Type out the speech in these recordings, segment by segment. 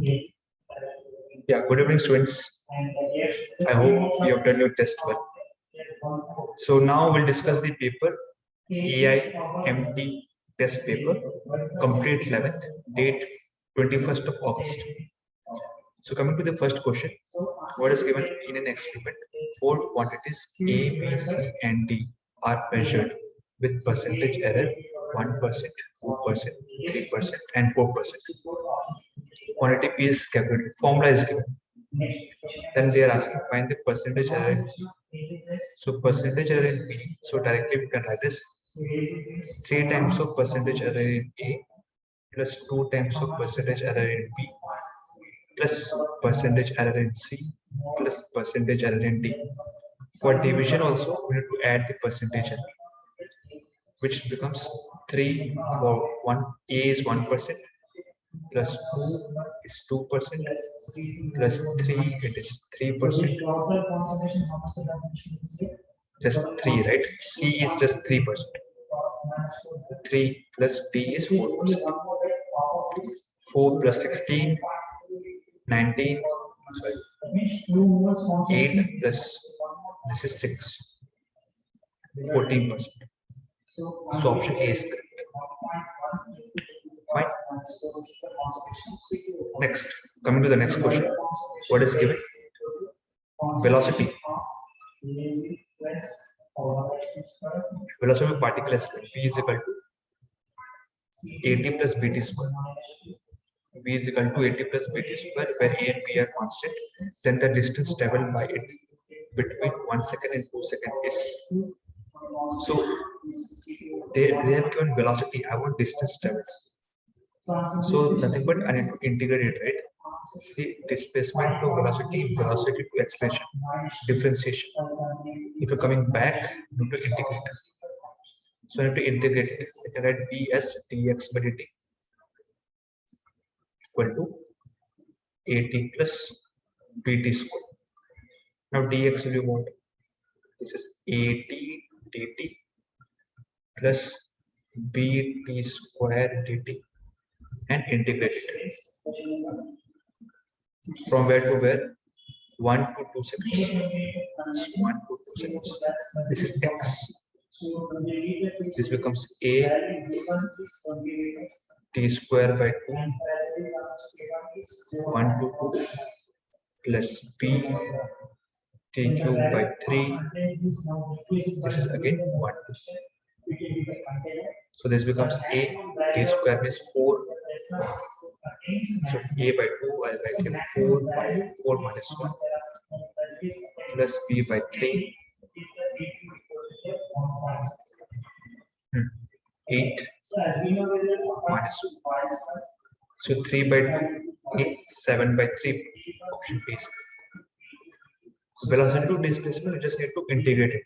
Yeah, good evening, students. I hope you have done your test well. So now we'll discuss the paper AIMT test paper, complete 11th, date 21st of August. So coming to the first question, what is given in an experiment? Four quantities A, B, C, and D are measured with percentage error 1%, 2%, 3%, and 4%. Quantity P is calculated. Formula is given. Then they are asking find the percentage error in P. So percentage error in P. So directly we can write this 3 times of percentage error in A plus 2 times of percentage error in B plus percentage error in C plus percentage error in D. For division also we need to add the percentage error, which becomes 3 for 1. A is 1%. Plus 2 is 2%, plus 3 it is 3%, just 3, right? C is just 3%. 3 plus D is 4%. 4 plus 16, 19, sorry, 8 plus this is 6, 14%. So option A is correct. Fine. Next, coming to the next question. What is given? Velocity. Velocity of particle is V is equal to AT plus BT square. V is equal to AT plus BT square, where A and B are constant. Then the distance traveled by it between 1 second and 2 seconds is. So they have given velocity. I want distance traveled. So nothing but I need to integrate it, right? See, displacement to velocity, velocity to acceleration, differentiation. If you're coming back, you need to integrate. So I need to integrate it. I can write d as dx by dt equal to at plus bt square. Now dx will be what? This is at dt plus bt square dt. And integrate it from where to where? 1 to 2 seconds. 1 to 2 seconds. This is x. This becomes a t square by 2 1 to 2 plus b t cube by 3. This is again 1 to 2. So this becomes a t square is 4. So a by 2, I'll write here 4 by 4 minus 1 plus b by 3. 8 minus 1. So 3 by 2 is 7 by 3. Option B is velocity to displacement, you just need to integrate it.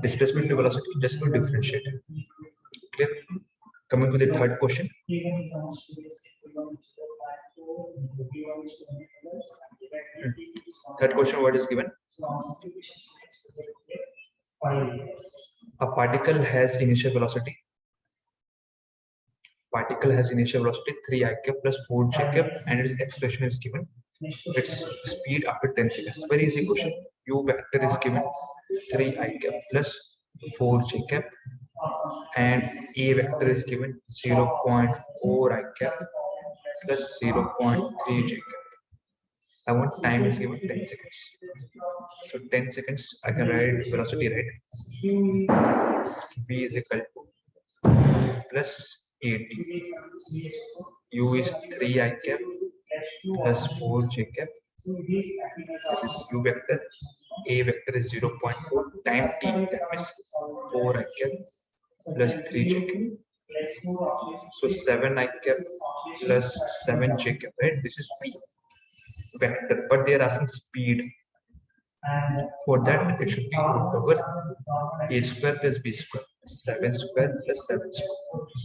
Displacement to velocity, just need to differentiate it. Clear? Coming to the third question. Third question, what is given? A particle has initial velocity. Particle has initial velocity 3 I cap plus 4 j cap, and its expression is given. Its speed after 10 seconds. Very easy question. U vector is given 3 I cap plus 4 j cap, and A vector is given 0.4 I cap plus 0.3 j cap. I want time is given 10 seconds. So 10 seconds, I can write velocity, right? V is equal to plus 80. U is 3 I cap plus 4 j cap. This is U vector. A vector is 0.4 time t, that means 4 I cap plus 3 j cap. So 7 I cap plus 7 j cap, right? This is P vector, but they are asking speed. For that, it should be root over a square plus b square, 7 square plus 7 square.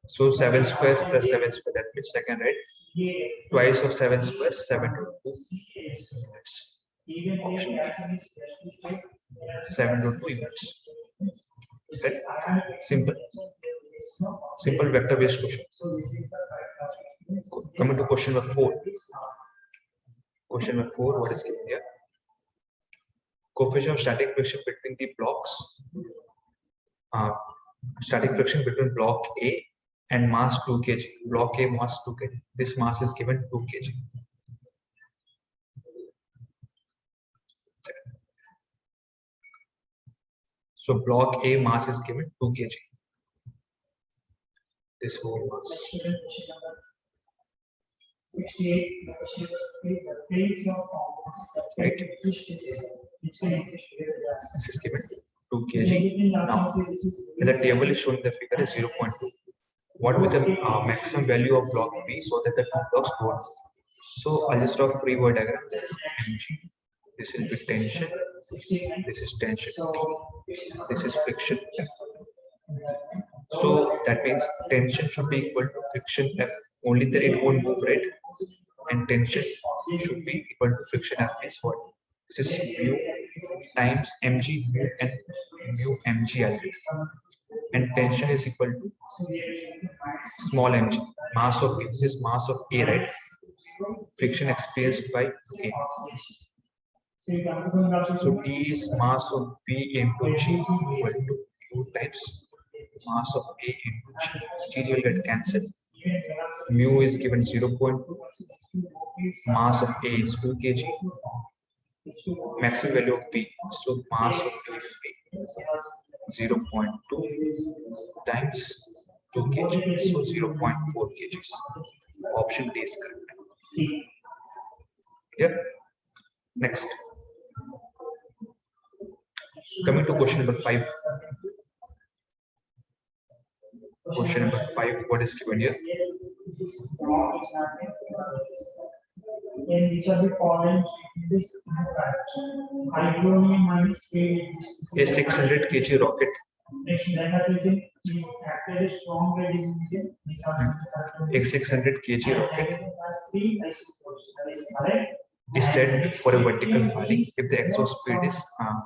So 7 square plus 7 square, that means I can write twice of 7 square, 7 root 2 units. Option D. 7 root 2 units. Right? Simple. Simple vector based question. Coming to question number 4. Question number 4, what is given here? Coefficient of static friction between the blocks. Static friction between block A and mass 2 kg. Block A mass 2 kg. This mass is given 2 kg. So block A mass is given 2 kg. This whole mass. 68 right? This is given 2 kg. Now, the table is showing the figure is 0.2. What will the maximum value of block be so that the two blocks don't move? So I'll just draw a free word diagram. This is mg. This will be tension. This is tension T. This is friction F. So that means tension should be equal to friction F. Only then it won't move, right? And tension should be equal to friction F is what? This is mu times mg mu and mu mg already. And tension is equal to small mg, mass of B. This is mass of A, right? Friction experienced by A. So T is mass of B into G equal to Q times mass of A into G. G will get cancelled. Mu is given 0.2. Mass of A is 2 kg. Maximum value of B. So mass of B will be 0.2 times 2 kg. So 0.4 kgs. Option D is correct. Yep. Next. Coming to question number 5. Question number 5. What is given here? And which are the following this hydronium minus K. A 600 kg rocket. A 600 kg rocket is set for a vertical firing if the exhaust speed is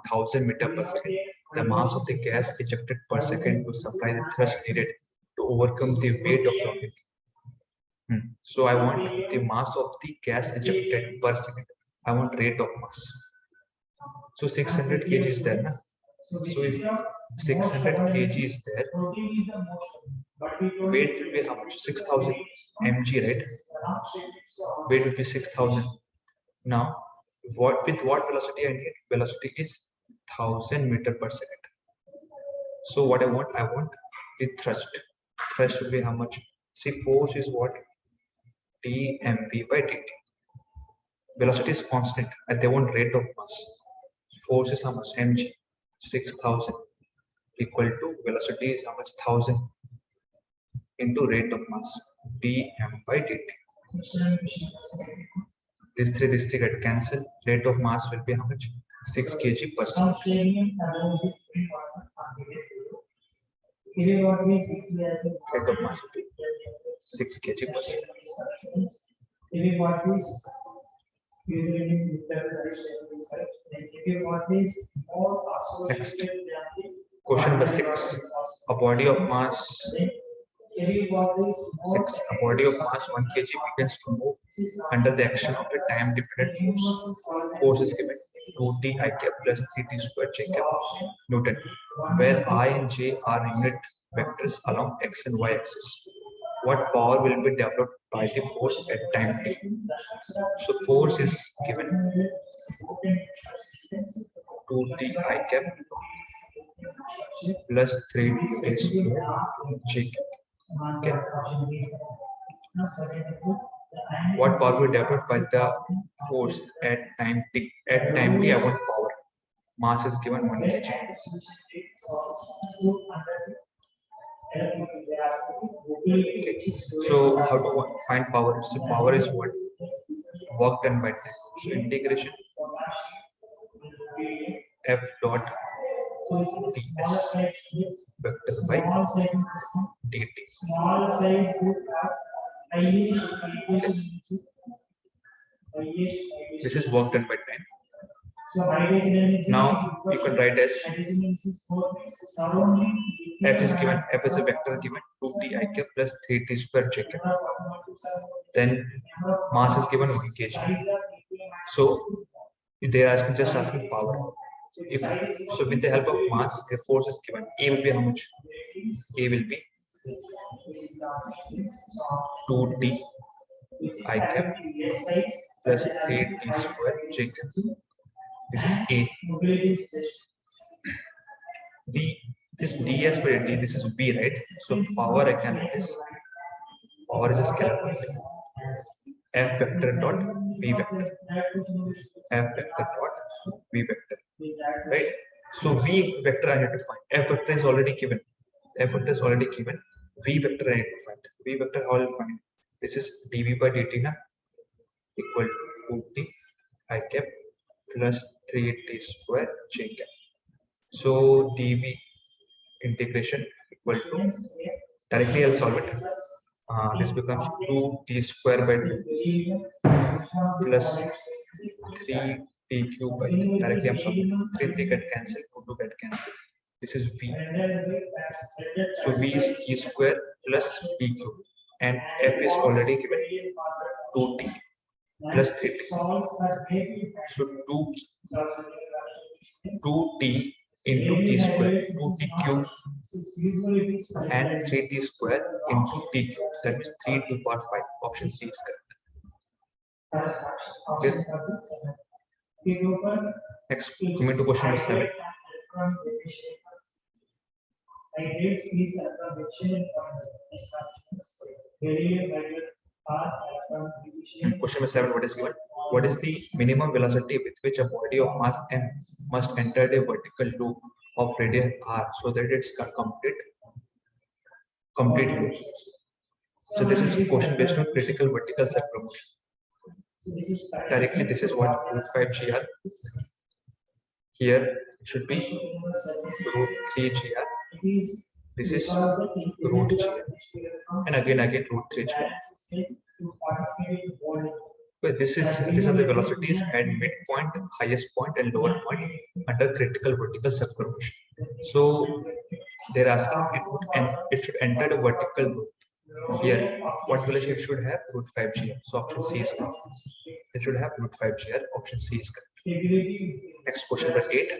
1000 meters per second. The mass of the gas ejected per second to supply the thrust needed to overcome the weight of rocket. So I want the mass of the gas ejected per second. I want rate of mass. So 600 kg is there. Na? So if 600 kg is there, weight will be how much? 6000 mg, right? Weight will be 6000. Now, with what velocity I need? Velocity is 1000 meters per second. So what I want the thrust. Thrust will be how much? See, force is what? Tmv by dt. Velocity is constant and they want rate of mass. Force is how much? Mg. 6000 equal to velocity is how much? 1000 into rate of mass. Dm by dt. This three get cancelled. Rate of mass will be how much? 6 kg per second. Rate of mass will be 6 kg per second. Next. Question number 6. A body of mass 6. A body of mass 1 kg begins to move under the action of a time-dependent force. Force is given 2t I cap plus 3t squared j cap Newton, where I and j are unit vectors along x and y axis. What power will be developed by the force at time t? So force is given 2t I cap plus 3t squared j cap. Okay. What power will be developed by the force at time t? At time t, I want power. Mass is given 1 kg. Okay. So how to find power? So power is what? Work done by time. So integration F dot ds vector by dt. This is work done by time. Now you can write as F is given, F is a vector given 2t I cap plus 3t square j cap. Then mass is given 1 kg. So they are just asking power. So with the help of mass, the force is given. A will be how much? A will be 2t I cap plus 3t square j cap. This is A. This ds by dt, this is B, right? So power I can write this. Power is a scalar quantity. F vector dot V vector. F vector dot V vector. Right? So V vector I have to find. F vector is already given. F vector is already given. V vector I have to find. V vector how I will find? This is dV by dt na equal to 2t I cap plus 3t square j cap. So dV integration equal to, directly I'll solve it. This becomes 2t square by 2 plus 3t cube by 3. Directly I'm solving. 3 get cancelled, 2 get cancelled. This is V. So V is t square plus t cube, and F is already given 2t plus 3t. So 2t into t square, 2t cube and 3t square into t cube. That means 3 to the power 5. Option C is correct. Okay. Next, coming to question number 7. Question number 7, what is given? What is the minimum velocity with which a body of mass m must enter a vertical loop of radius r so that it's complete loop? So this is a question based on critical vertical circular motion. Directly, this is what root 5 gr. Here it should be root 3 gr. This is root gr, and again root 3 gr. Well, these are the velocities at midpoint, highest point, and lower point under critical vertical circular motion. So they're asking it should enter the vertical loop. Here, what velocity it should have? Root 5 gr. So option C is correct. It should have root 5 gr. Option C is correct. Next question number 8.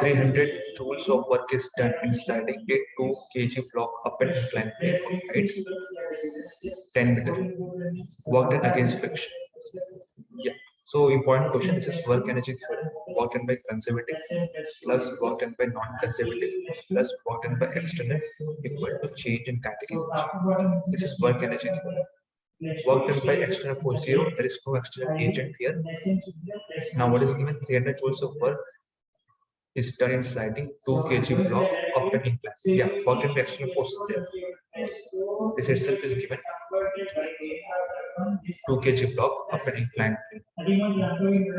300 joules of work is done in sliding a 2 kg block up an inclined plane from height 10 meters. Work done against friction. Yeah. So important question. This is work energy theorem. Work done by conservative plus work done by non-conservative plus work done by external equal to change in kinetic energy. This is work energy theorem. Work done by external force 0. There is no external agent here. Now what is given? 300 joules of work is done in sliding 2 kg block up an incline. Yeah, work done by external force is there. This itself is given. 2 kg block up an inclined plane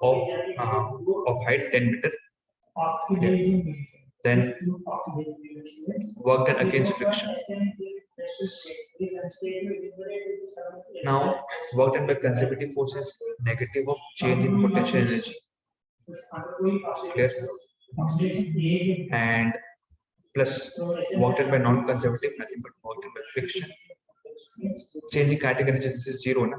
of height 10 meters. Yeah. Then work done against friction. Now work done by conservative force is negative of change in potential energy. Clear? And plus work done by non-conservative, nothing but work done by friction. Changing kinetic energy is 0 na?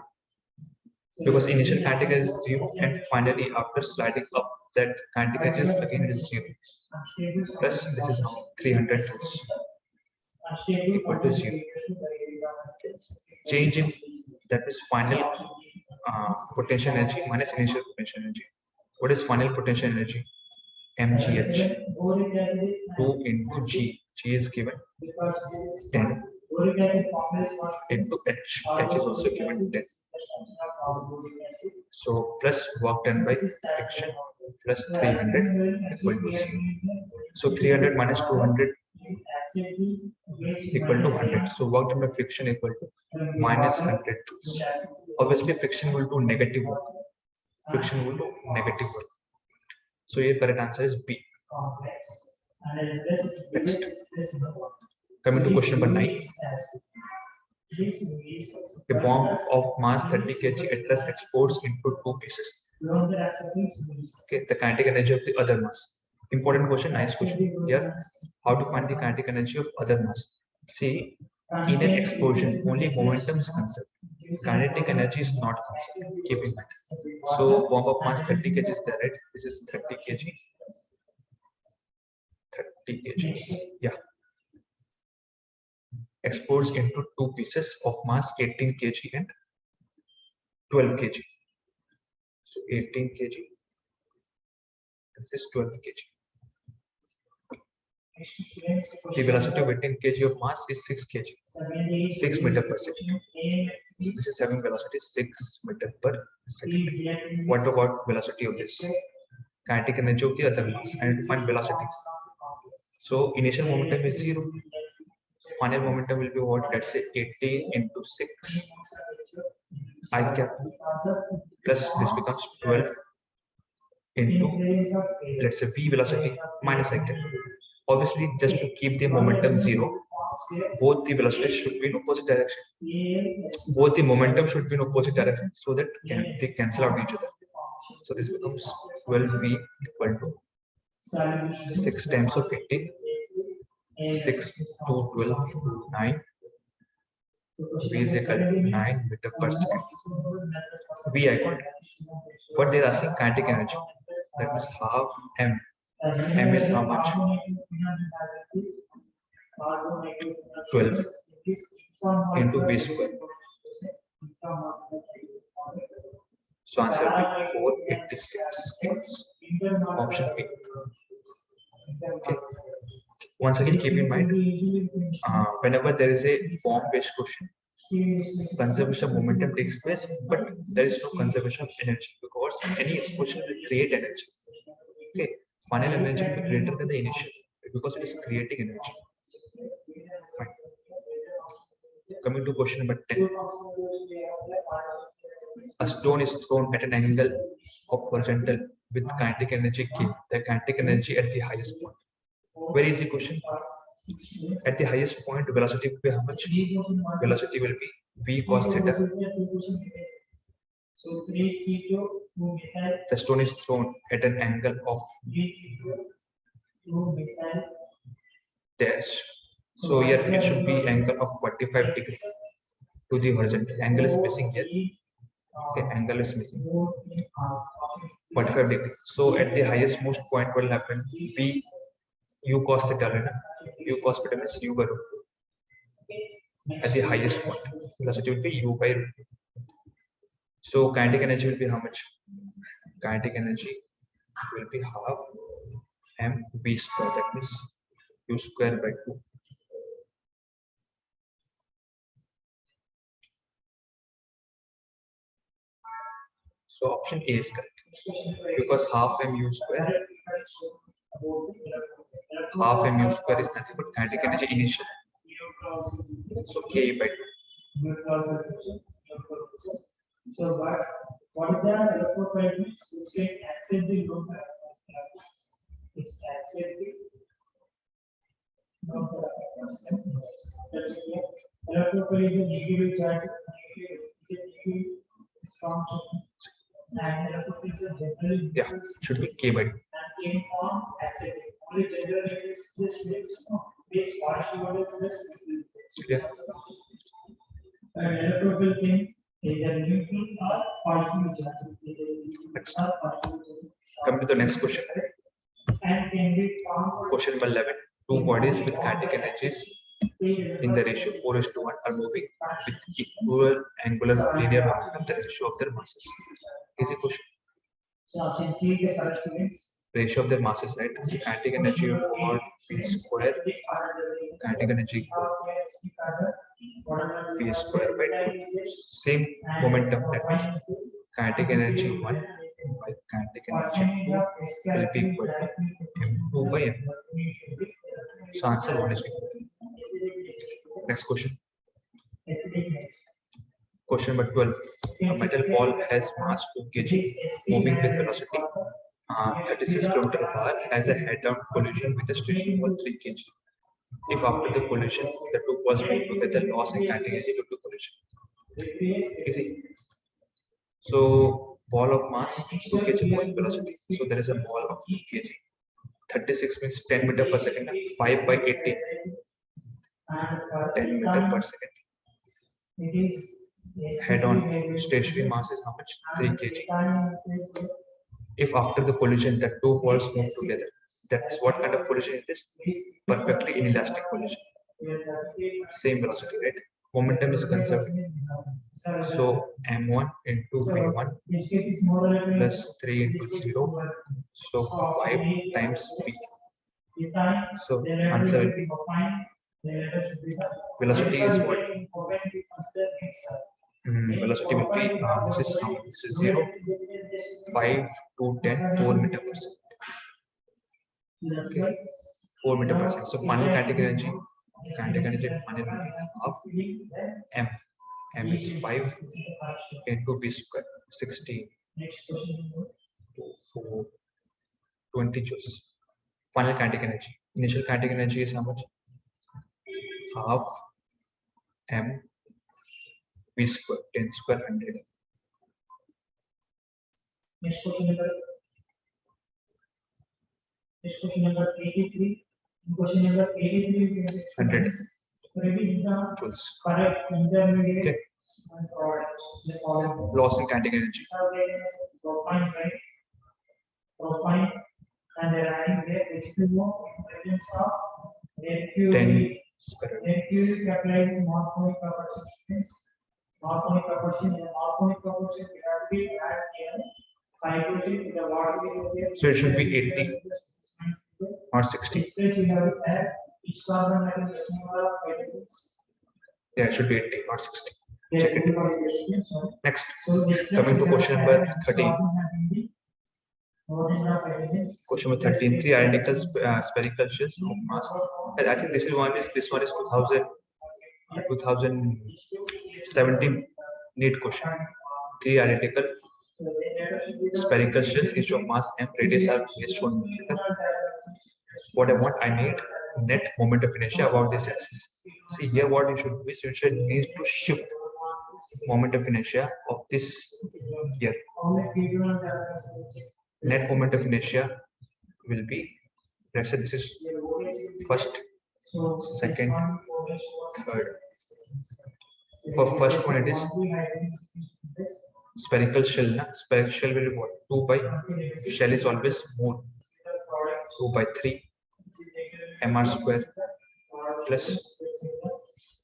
Because initial kinetic energy is 0, and finally after sliding up, that kinetic energy is again is 0. Plus this is now 300 joules equal to 0. Change in, that is final potential energy minus initial potential energy. What is final potential energy? mgh. 2 into g. G is given 10 into h. H is also given 10. So plus work done by friction plus 300 equal to 0. So 300 minus 200 equal to 100. So work done by friction equal to minus 100 joules. Obviously friction will do negative work. Friction will do negative work. So your correct answer is B. Next. Coming to question number 9. A bomb of mass 30 kg at rest explodes into 2 pieces. Okay, the kinetic energy of the other mass. Important question, nice question. Here, how to find the kinetic energy of other mass? See, in an explosion, only momentum is conserved. Kinetic energy is not conserved. Keep in mind. So, bomb of mass 30 kg is there, right? This is 30 kg. 30 kg. Yeah. Explodes into two pieces of mass 18 kg and 12 kg. So 18 kg. This is 12 kg. The velocity of 18 kg of mass is 6 kg. 6 meter per second. So this is having velocity 6 meter per second. What about velocity of this? Kinetic energy of the other mass. I need to find velocity. So initial momentum is 0. Final momentum will be what? Let's say 18 into 6 I cap plus this becomes 12 into, let's say, v velocity minus I cap. Obviously, just to keep the momentum 0, both the velocities should be in opposite direction. Both the momentum should be in opposite direction so that they cancel out each other. So this becomes 12v equal to 6 times of 18. 6 to 12 into 9. V is equal to 9 meter per second. V I got. But they're asking kinetic energy. That means half m. M is how much? 12 into v square. So answer will be 486 joules. Option B. Okay. Once again, keep in mind, whenever there is a form-based question, conservation of momentum takes place, but there is no conservation of energy because any explosion will create energy. Okay, final energy will be greater than the initial because it is creating energy. Fine. Coming to question number 10. A stone is thrown at an angle of horizontal with kinetic energy K. The kinetic energy at the highest point. Very easy question. At the highest point, velocity will be how much? Velocity will be v cos theta. The stone is thrown at an angle of dash. So here it should be angle of 45 degree to the horizontal. Angle is missing here. Okay, angle is missing. 45 degree. So at the highest most point, what will happen? V u cos theta. U cos theta means u by root 2. At the highest point, velocity will be u by root 2. So kinetic energy will be how much? Kinetic energy will be half m v square. That means u square by 2. So option A is correct because half mu square is nothing but kinetic energy initial. So K by 2. So what is the electrochemics which can accept the load which accept the electrochemical is a negative charge, negative strong and electrochemical is generally should be K by 2. And came on accepting only general this makes partial models this and electrochemical can either neutral or partially charged. Come to the next question. And can be found Question number 11. Two bodies with kinetic energies in the ratio 4:1 are moving with equal angular linear momentum, the ratio of their masses. Easy question. So option C is the correspondence. Ratio of their masses, right? So kinetic energy over v square. Kinetic energy v square by 2. Same momentum, that means kinetic energy 1 by kinetic energy 2 will be equal to m2 by m. So answer 1 is 2. Next question. Question number 12. A metal ball has mass 2 kg moving with velocity 36 km/h has a head-on collision with a station ball 3 kg. If after the collision the two balls move together, loss in kinetic energy due to collision. Easy. So ball of mass 2 kg moving velocity. So there is a ball of 2 kg, 36 means 10 meter per second. 5 by 80, 10 meter per second. It is Head on stationary mass is how much? 3 kg. If after the collision the two balls move together, that's what kind of collision is this? Perfectly inelastic collision. Same velocity, right? Momentum is conserved. So m1 into v1 plus 3 into 0. So 5 times v. So answer will be velocity is what? Velocity will be this is how much? This is 0, 5 to 10, 4 meter per second. Okay, 4 meter per second. So final kinetic energy final will be half m. M is 5 into v square, 16 to 4, 20 joules. Final kinetic energy. Initial kinetic energy is how much? Half m v square, 10 square 100. Next question number 83. Question number 83 we have 100 predict the joules. correct intermediate Okay. and product. The following. Loss in kinetic energy. Propine, right? Propine and the line there H2O in presence of mercury. 10 square. Mercury applied morphonic proportion. Morphonic proportion and morphonic proportion we have to be add here. Hydrogen to the water. So it should be 80 or 60. Space we have to add each carbon atom is number of hydrogens. Yeah, it should be 80 or 60. There Check are it. two variations, so- Next, so this coming to we question have number add 13. carbon atom in the order of hydrogens. Question number 13. 3 identical spherical shells of mass. And I think this one is 2017 NEET question. 3 identical So the data should be the- spherical shells, each of mass m, radius are placed shown in the figure. What I want, I need net moment of inertia about this axis. See here, what you should be, you should need to shift moment of inertia of this here. Only people are there. Net moment of inertia will be, let's say this is first, So second, this one, third. For first one, it is spherical shell. Na? Spherical shell will be what? 2 by, shell is always more. 2 by 3 mr square plus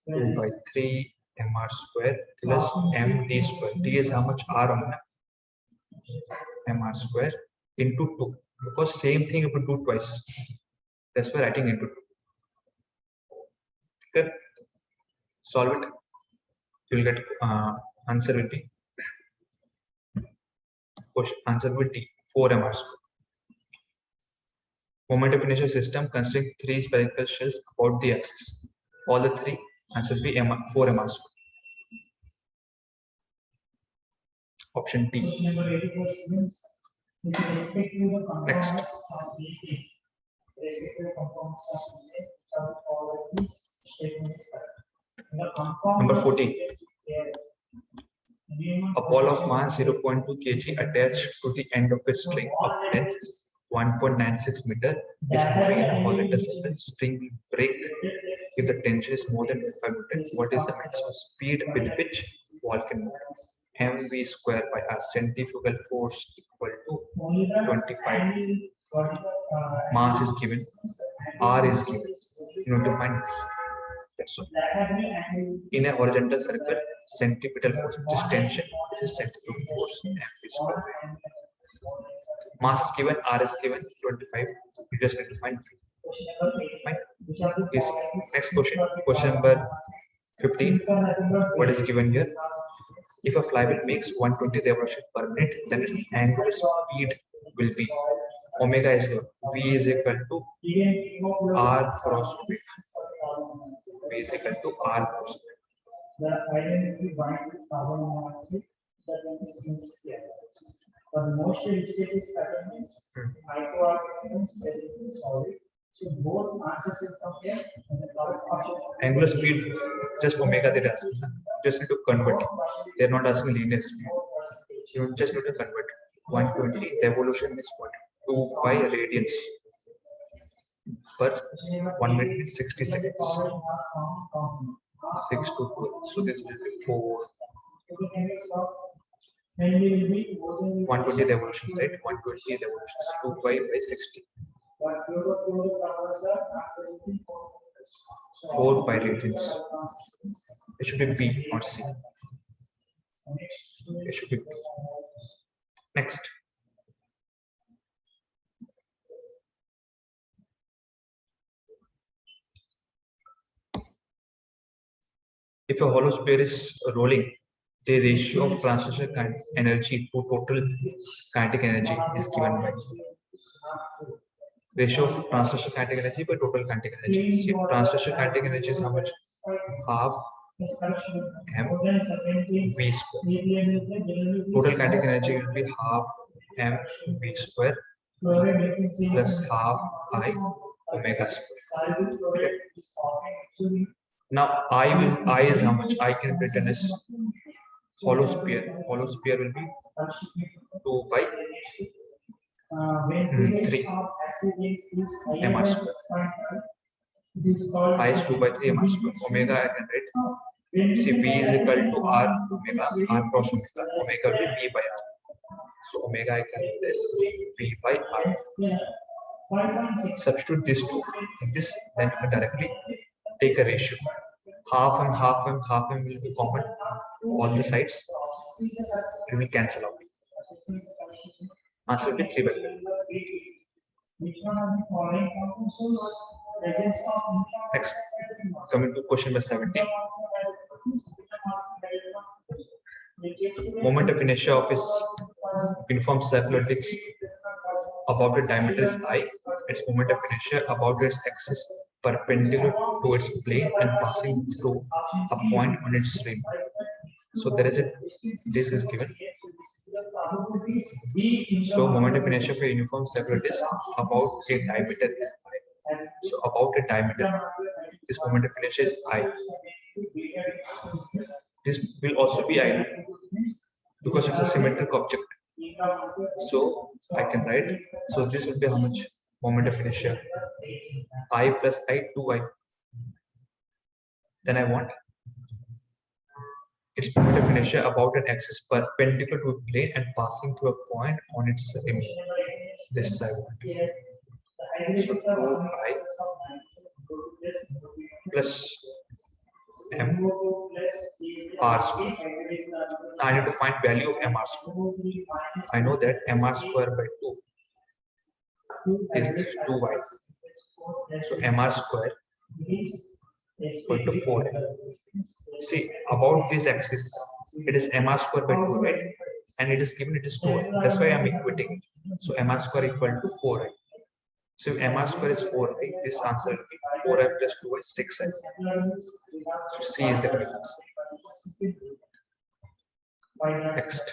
2 by 3 mr square plus md square. D is how much? R on mr square into 2. Because same thing you could do twice. That's why writing into 2. Okay. Solve it. You will get answer will be answer will be 4 mr square. Moment of inertia system considering 3 spherical shells about the axis. All the 3 answer will be 4 mr square. Option D. Question number 84 students, with respect to the Next. components of methane, respect to the components of methane, some all of these statements are. The compound Number of 14. air, minimum A ball of mass 0.2 kg attached to the end of a string of length 1.96 meter is moving in a horizontal surface. String will break if the tension is more than 5 meters. What is the maximum speed with which ball can move? mv square by r. Centrifugal force equal to only the 25. angle for the, Mass is given, r is given. You need to find v. That's all. that have been angle In a horizontal circle, centripetal force, which is tension, this is centrifugal force, mv square. Mass is given, r is given, 25. You just need to find v. question number 8. Fine. Which are the Yes. following Next question. Question number 15. These are nothing but What is given here? If a flywheel makes 120 revolution per minute, then its angular speed will be omega is given. V is equal to r cross omega. V is equal to r cross omega. the identity bind with carbon monoxide that is here. For most rich cases, contains microorganisms present in solid. So both answers will come here and the correct option. Angular speed, just omega they are asking. Just need to convert. They are not asking linear speed. You just need to convert. 120 revolution is what? 2 pi radians. per 1 minute is 60 seconds. 6 to 2. So this will be 120 revolutions, right? 120 revolutions. 2 pi by 60. 4 pi radians. It should be P, not C. It should be P. Next. If a hollow sphere is rolling, the ratio of translation energy to total kinetic energy is given by ratio of translation kinetic energy by total kinetic energy. See, translation kinetic energy is how much? Half m v square. Total kinetic energy will be half m v square plus half I omega square. Okay. Now I is how much? I can written as hollow sphere. Hollow sphere will be 2 by 3 mr square. I is 2 by 3 mr square. Omega I can write. See, V is equal to R omega, R cross omega. Omega will be V by R. So omega I can write this V by R. Substitute this two in this, then you can directly take a ratio. Half m will be common. All the sides it will cancel out. Answer will be 3 by 5. Next, coming to question number 17. Moment of inertia of its uniform circular disc about the diameter is I. Its moment of inertia about its axis perpendicular to its plane and passing through a point on its rim. So there is a this is given. So moment of inertia for a uniform circular disc about a diameter is I. So about a diameter, this moment of inertia is I. This will also be I because it's a symmetric object. So I can write. So this will be how much? Moment of inertia I plus I 2I. Then I want its moment of inertia about an axis perpendicular to a plane and passing through a point on its rim. This is I want. So 2I plus m r square. Now I need to find value of mr square. I know that mr square by 2 is 2y. So mr square equal to 4. See, about this axis, it is mr square by 2, right? And it is given it is 2y. That's why I'm equating it. So mr square equal to 4i. So if mr square is 4i, this answer will be 4i plus 2 is 6i. So C is the correct answer. Next.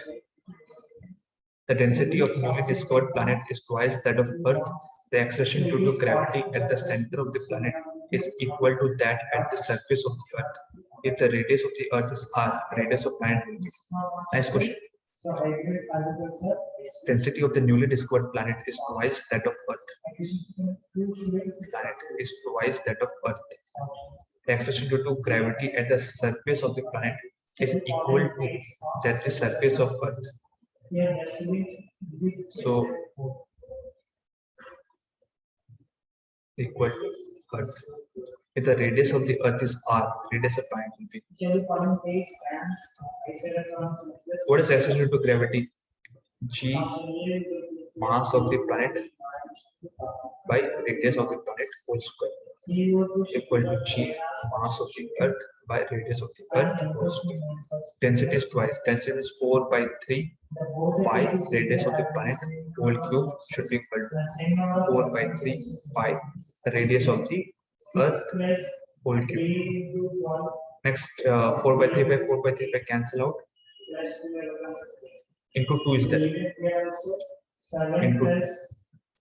The density of newly discovered planet is twice that of Earth. The acceleration due to gravity at the center of the planet is equal to that at the surface of the Earth. If the radius of the Earth is R, radius of planet will be. Nice question. Density of the newly discovered planet is twice that of Earth. Planet is twice that of Earth. The acceleration due to gravity at the surface of the planet is equal to that the surface of Earth. So equal to Earth. If the radius of the Earth is R, radius of planet will be. What is acceleration due to gravity? G mass of the planet by radius of the planet whole square equal to G mass of the Earth by radius of the Earth whole square. Density is twice. Density is 4 by 3 pi radius of the planet whole cube should be equal to 4 by 3 pi radius of the Earth whole cube. Next, 4 by 3 by 4 by 3 by cancel out. Into 2 is there. Into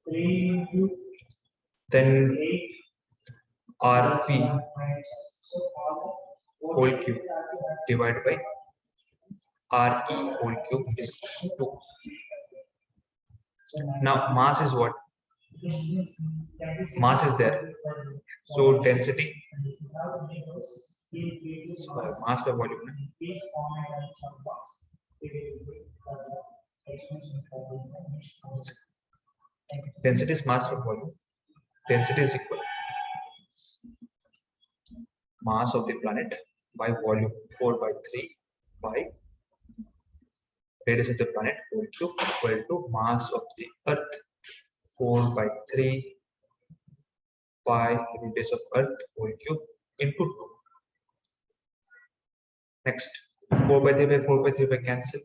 2. Then RP whole cube divided by RE whole cube is 2. Now mass is what? Mass is there. So density, mass by volume. Density is mass by volume. Density is equal mass of the planet by volume 4/3 by radius of the planet equal to mass of the Earth 4/3 by radius of Earth whole cube into 2. Next, 4/3 by 4/3 by cancel.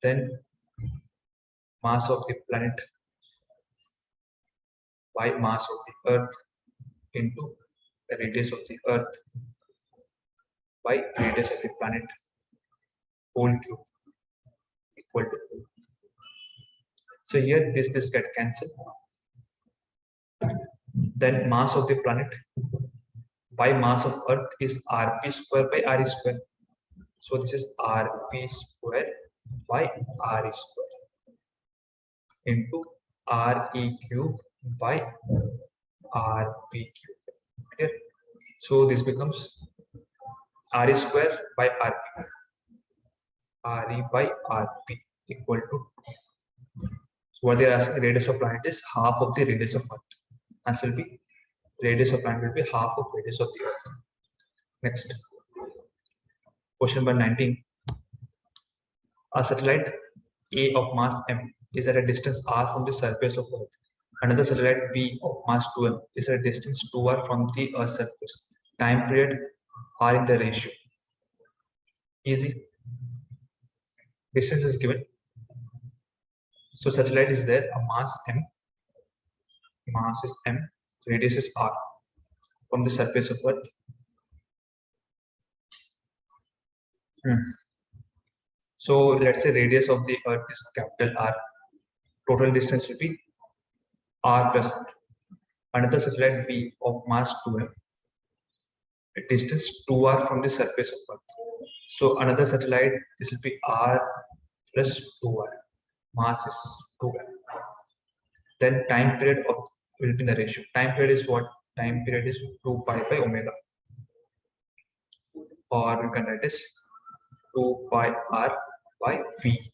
Then mass of the planet by mass of the Earth into the radius of the Earth by radius of the planet whole cube equal to 2. So here this get cancelled. Then mass of the planet by mass of Earth is rp square by re square. So this is rp square by re square into re cube by rp cube. Clear? So this becomes re square by rp, re by rp equal to 2. So what they are asking, radius of planet is half of the radius of Earth. Answer will be radius of planet will be half of radius of the Earth. Next, question number 19. A satellite A of mass m is at a distance r from the surface of Earth. Another satellite B of mass 2m is at a distance 2r from the Earth's surface. Time period r in the ratio. Easy. Distance is given. So satellite is there, a mass m, mass is m, radius is r from the surface of Earth. So let's say radius of the Earth is capital R. Total distance will be r plus r. Another satellite B of mass 2m, distance 2r from the surface of Earth. So another satellite, this will be r plus 2r. Mass is 2m. Then time period of will be in the ratio. Time period is what? Time period is 2 pi by omega. Or you can write this 2 pi r by v.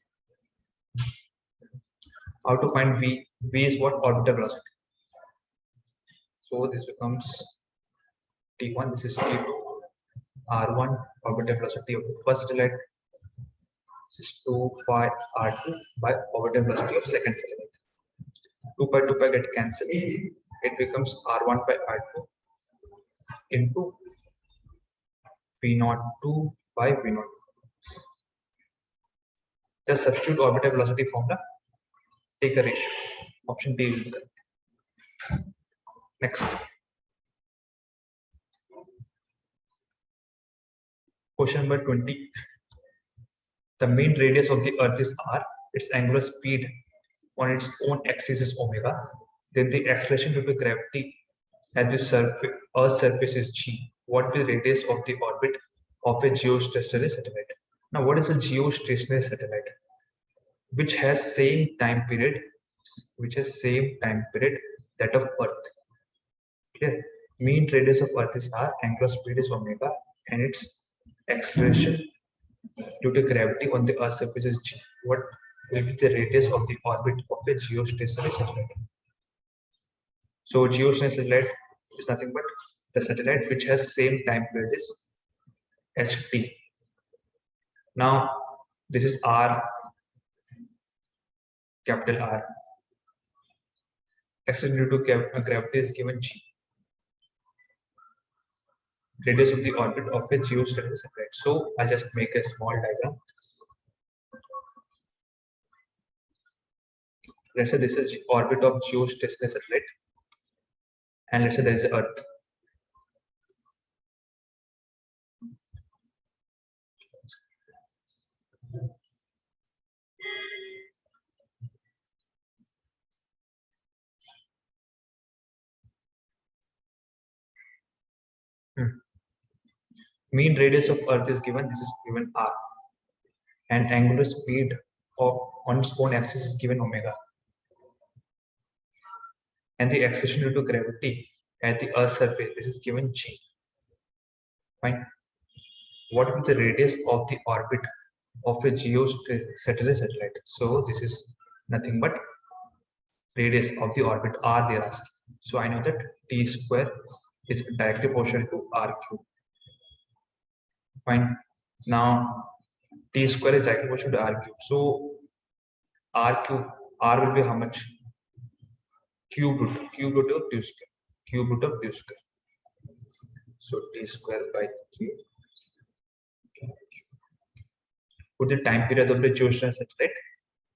How to find v? V is what? Orbital velocity. So this becomes t1, this is t2, r1 orbital velocity of the first satellite. This is 2 pi r2 by orbital velocity of second satellite. 2 pi get cancelled. It becomes r1 by r2 into v02 by v02. Just substitute orbital velocity formula. Take a ratio. Option D will be correct. Next. Question number 20. The mean radius of the Earth is r. Its angular speed on its own axis is omega. Then the acceleration due to gravity at the Earth's surface is g. What is the radius of the orbit of a geostationary satellite? Now, what is a geostationary satellite? Which has same time period, that of Earth. Clear? Mean radius of Earth is r, angular speed is omega, and its acceleration due to gravity on the Earth's surface is g. What will be the radius of the orbit of a geostationary satellite? So geostationary satellite is nothing but the satellite which has same time period is st. Now this is r, capital R. Acceleration due to gravity is given g. Radius of the orbit of a geostationary satellite. So I'll just make a small diagram. Let's say this is orbit of geostationary satellite, and let's say there is the Earth. Mean radius of Earth is given. This is given r, and angular speed of on its own axis is given omega. and the acceleration due to gravity at the Earth's surface, this is given g. Fine. What is the radius of the orbit of a geostationary satellite? So this is nothing but radius of the orbit r they are asking. So I know that t square is directly proportional to r cube. Fine. Now t square is directly proportional to r cube. So r cube, r will be how much? Cube root of t square. Cube root of t square. So t square by cube. Put the time period of the geostationary satellite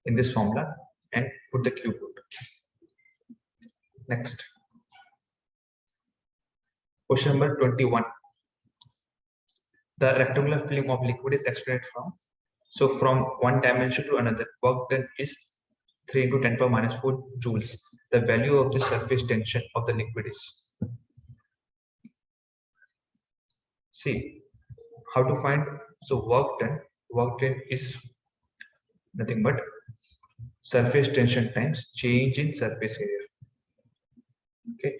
in this formula and put the cube root. Next. Question number 21. The rectangular film of liquid is extruded from one dimension to another. Work done is 3 into 10 power minus 4 joules. The value of the surface tension of the liquid is. See how to find. So work done is nothing but surface tension times change in surface area. Okay,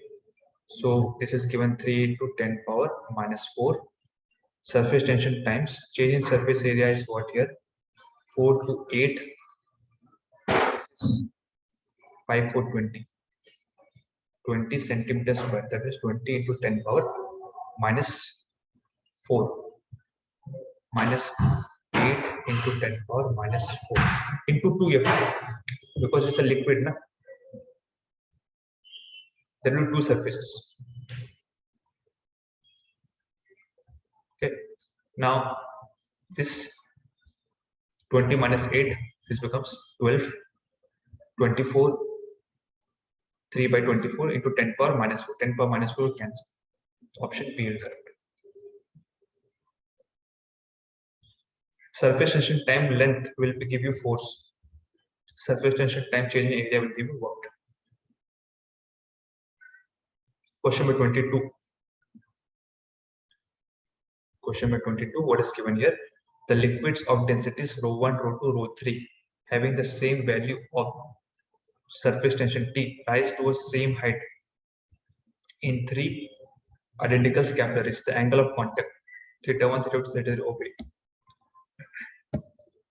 so this is given 3 into 10 power minus 4. Surface tension times change in surface area is what here? 4 to 8, 5, 4, 20 centimeters square. That is 20 into 10 power minus 4 minus 8 into 10 power minus 4 into 2 because it's a liquid, na? There will be two surfaces. Okay, now this 20 minus 8, this becomes 12, 24, 3 by 24 into 10 power minus 4. 10 power minus 4 will cancel. Option B will correct. Surface tension time length will give you force. Surface tension time change in area will give you work. Question number 22. Question number 22. What is given here? The liquids of densities ρ1, ρ2, ρ3 having the same value of surface tension T rise to a same height in 3 identical capillaries. The angle of contact θ1, θ2, θ0 OB.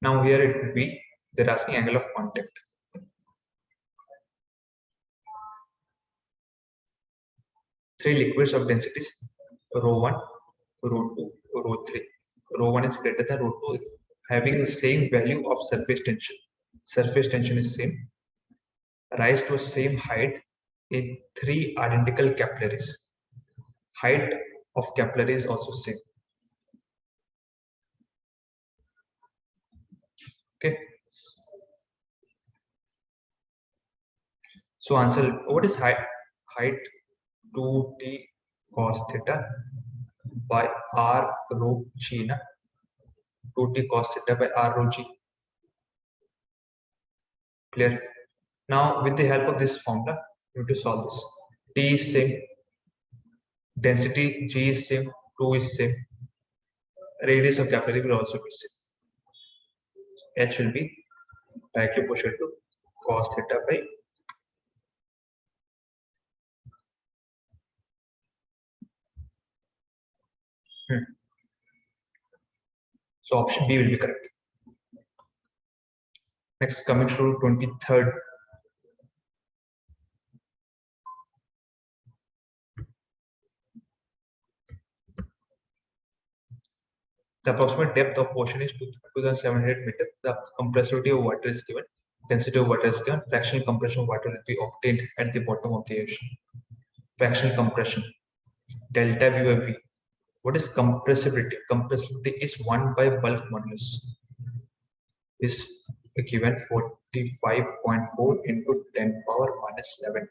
Now here it will be they're asking angle of contact. Three liquids of densities ρ1, ρ2, ρ3. ρ1 is greater than ρ2 having the same value of surface tension. Surface tension is same. Rise to a same height in 3 identical capillaries. Height of capillary is also same. Okay. So answer, what is height? Height 2t cos theta by r rho g, na? 2t cos theta by r rho g. Clear? Now with the help of this formula, you need to solve this. T is same, density G is same, 2 is same, radius of capillary will also be same. H will be directly proportional to cos theta by So option B will be correct. Next, coming to 23rd. The approximate depth of ocean is 2,700 meters. The compressibility of water is given. Density of water is given. Fractional compression of water will be obtained at the bottom of the ocean. Fractional compression. Delta V by V. What is compressibility? Compressibility is 1 by bulk modulus. Is given 45.4 into 10 power minus 11.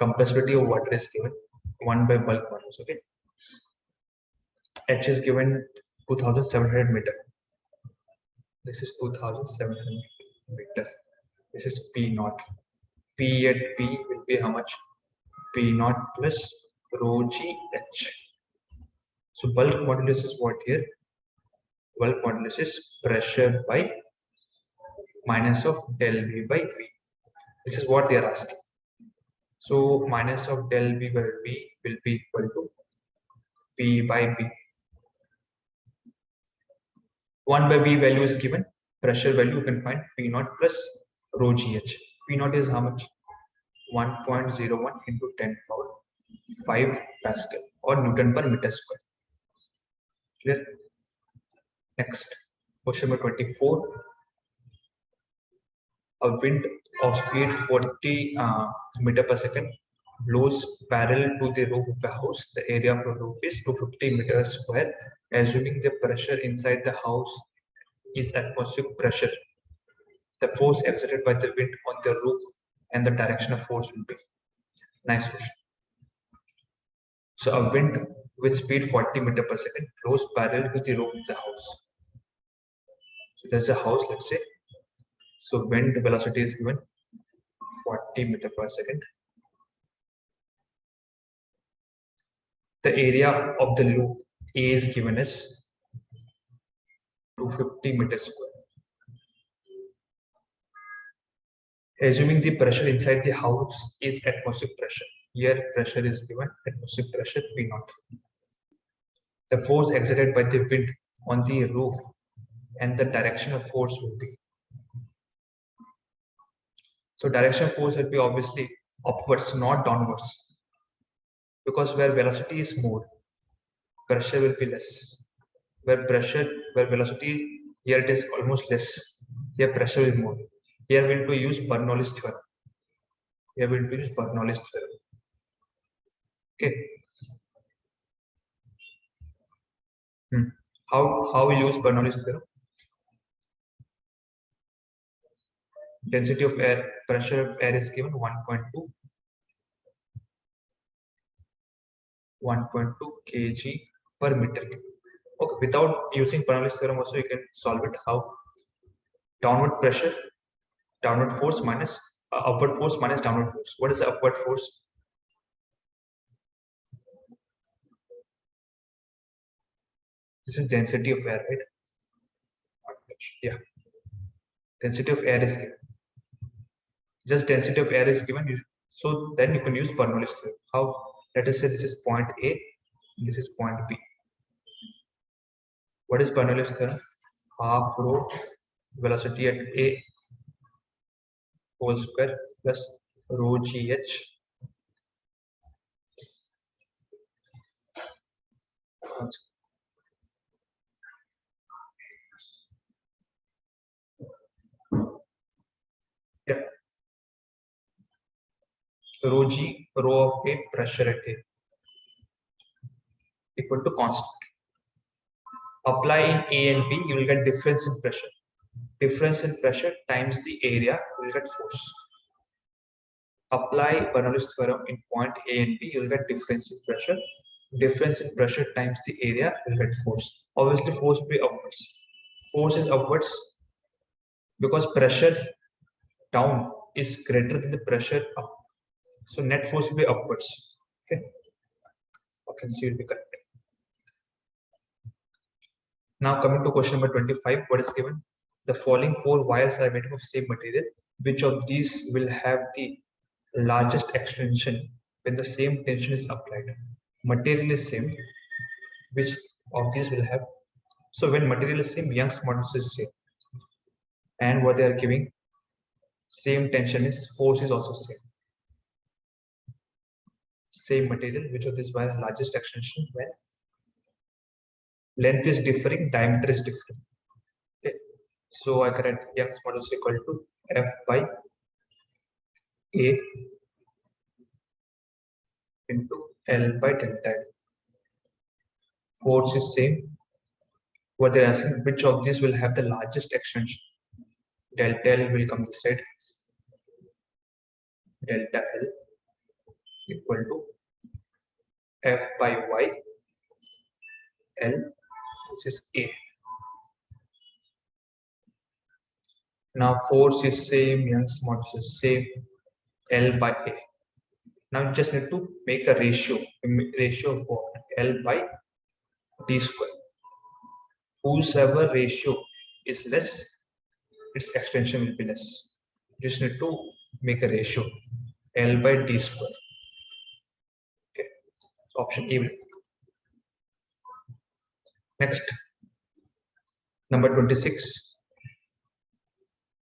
Compressibility of water is given 1 by bulk modulus. Okay. H is given 2,700 meter. This is 2,700 meter. This is P naught. P at P will be how much? P naught plus rho G H. So bulk modulus is what here? Bulk modulus is pressure by minus of del V by V. This is what they are asking. So minus of del B by B will be equal to P by B. 1 by B value is given. Pressure value you can find P naught plus rho GH. P naught is how much? 1.01 into 10 power 5 Pascal or Newton per meter square. Clear? Next, question number 24. A wind of speed 40 meter per second blows parallel to the roof of the house. The area of the roof is 250 meters square. Assuming the pressure inside the house is atmospheric pressure, the force exerted by the wind on the roof and the direction of force will be. Nice question. So a wind with speed 40 meter per second blows parallel to the roof of the house. So there's a house, let's say. So wind velocity is given 40 meter per second. The area of the loop A is given as 250 meters square. Assuming the pressure inside the house is atmospheric pressure. Here pressure is given, atmospheric pressure P naught. The force exerted by the wind on the roof and the direction of force will be. So direction of force will be obviously upwards, not downwards. Because where velocity is more, pressure will be less. Where velocity, here it is almost less. Here pressure is more. Here we will to use Bernoulli's theorem. Here we will to use Bernoulli's theorem. Okay. How we use Bernoulli's theorem? Density of air, pressure of air is given 1.2 kg per meter cube. Okay, without using Bernoulli's theorem also you can solve it. How? Downward pressure, downward force minus upward force minus downward force. What is the upward force? This is density of air, right? Yeah. Density of air is given. Just density of air is given. So then you can use Bernoulli's theorem. How? Let us say this is point A, this is point B. What is Bernoulli's theorem? Half rho velocity at A whole square plus rho GH yeah, rho G, rho of A, pressure at A equal to constant. Apply in A and B, you will get difference in pressure. Difference in pressure times the area, you will get force. Apply Bernoulli's theorem in point A and B, you will get difference in pressure. Difference in pressure times the area, you will get force. Obviously, force will be upwards. Force is upwards because pressure down is greater than the pressure up. So net force will be upwards. Okay. Option C will be correct. Now coming to question number 25, what is given? The following 4 wires are made of same material. Which of these will have the largest extension when the same tension is applied? Material is same. Which of these will have? So when material is same, Young's modulus is same. And what they are giving? Same tension is, force is also same. Same material, which of these wire largest extension when length is differing, diameter is different. Okay. So I can write Young's modulus equal to F by A into L by delta L. Force is same. What they're asking, which of these will have the largest extension? Delta L will come this side. Delta L equal to F by Y L. This is A. Now force is same, Young's modulus is same, L by A. Now you just need to make a ratio of what? L by D square. Whosever ratio is less, its extension will be less. You just need to make a ratio. L by D square. Okay, so option A. Next, number 26.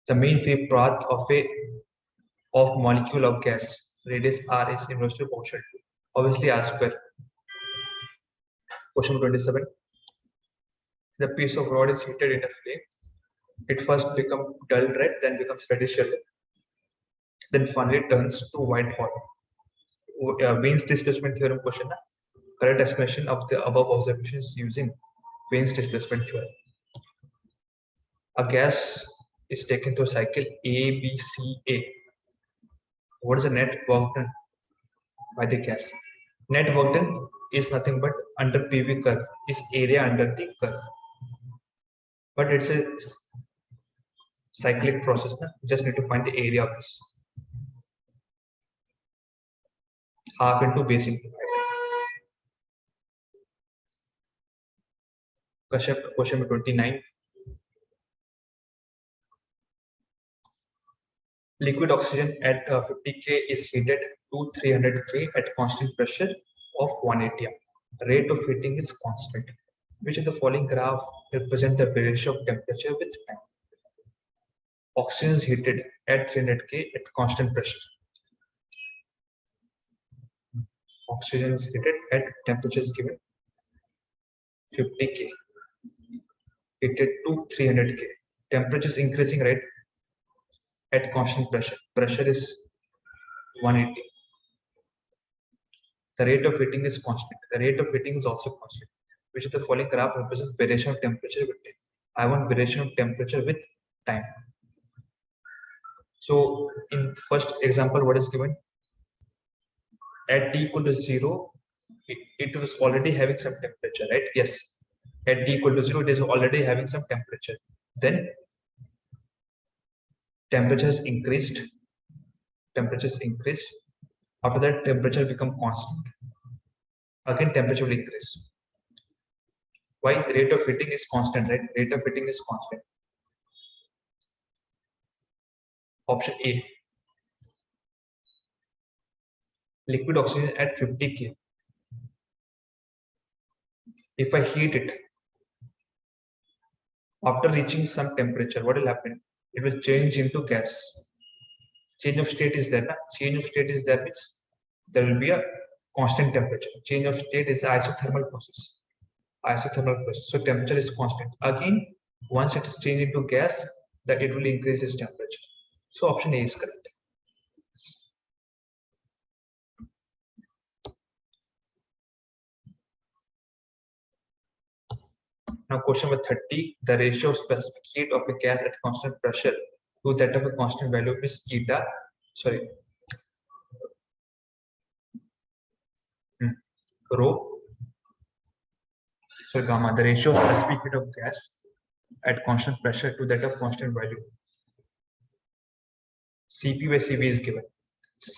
The mean free path of molecule of gas radius r is inversely proportional to obviously r square. Question 27. The piece of rod is heated in a flame. It first becomes dull red, then becomes reddish yellow, then finally turns to white hot. Wein's displacement theorem question. Correct explanation of the above observations using Wein's displacement theorem. A gas is taken through a cycle A, B, C, A. What is the net work done by the gas? Net work done is nothing but under PV curve, is area under the curve. But it's a cyclic process. Just need to find the area of this. Half into base into height. Question 29. Liquid oxygen at 50 K is heated to 300 K at constant pressure of 1 atm. Rate of heating is constant. Which of the following graph represent the variation of temperature with time? Oxygen is heated at 300 K at constant pressure. Oxygen is heated at temperature is given 50 K. Heated to 300 K. Temperature is increasing, right? At constant pressure. Pressure is 180. The rate of heating is constant. The rate of heating is also constant. Which of the following graph represents variation of temperature with time? I want variation of temperature with time. So in first example, what is given? At t equal to 0, it was already having some temperature, right? Yes. At t equal to 0, it is already having some temperature. Then temperature is increased. Temperature is increased. After that, temperature become constant. Again, temperature will increase. Why? Rate of heating is constant, right? Rate of heating is constant. Option A. Liquid oxygen at 50 K. If I heat it, after reaching some temperature, what will happen? It will change into gas. Change of state is there. Na? Change of state is there means there will be a constant temperature. Change of state is isothermal process. Isothermal process. So temperature is constant. Again, once it is changed into gas, that it will increase its temperature. So option A is correct. Now question number 30, the ratio of specific heat of a gas at constant pressure to that of a constant value is rho, gamma. The ratio of specific heat of gas at constant pressure to that of constant value. Cp by Cv is given.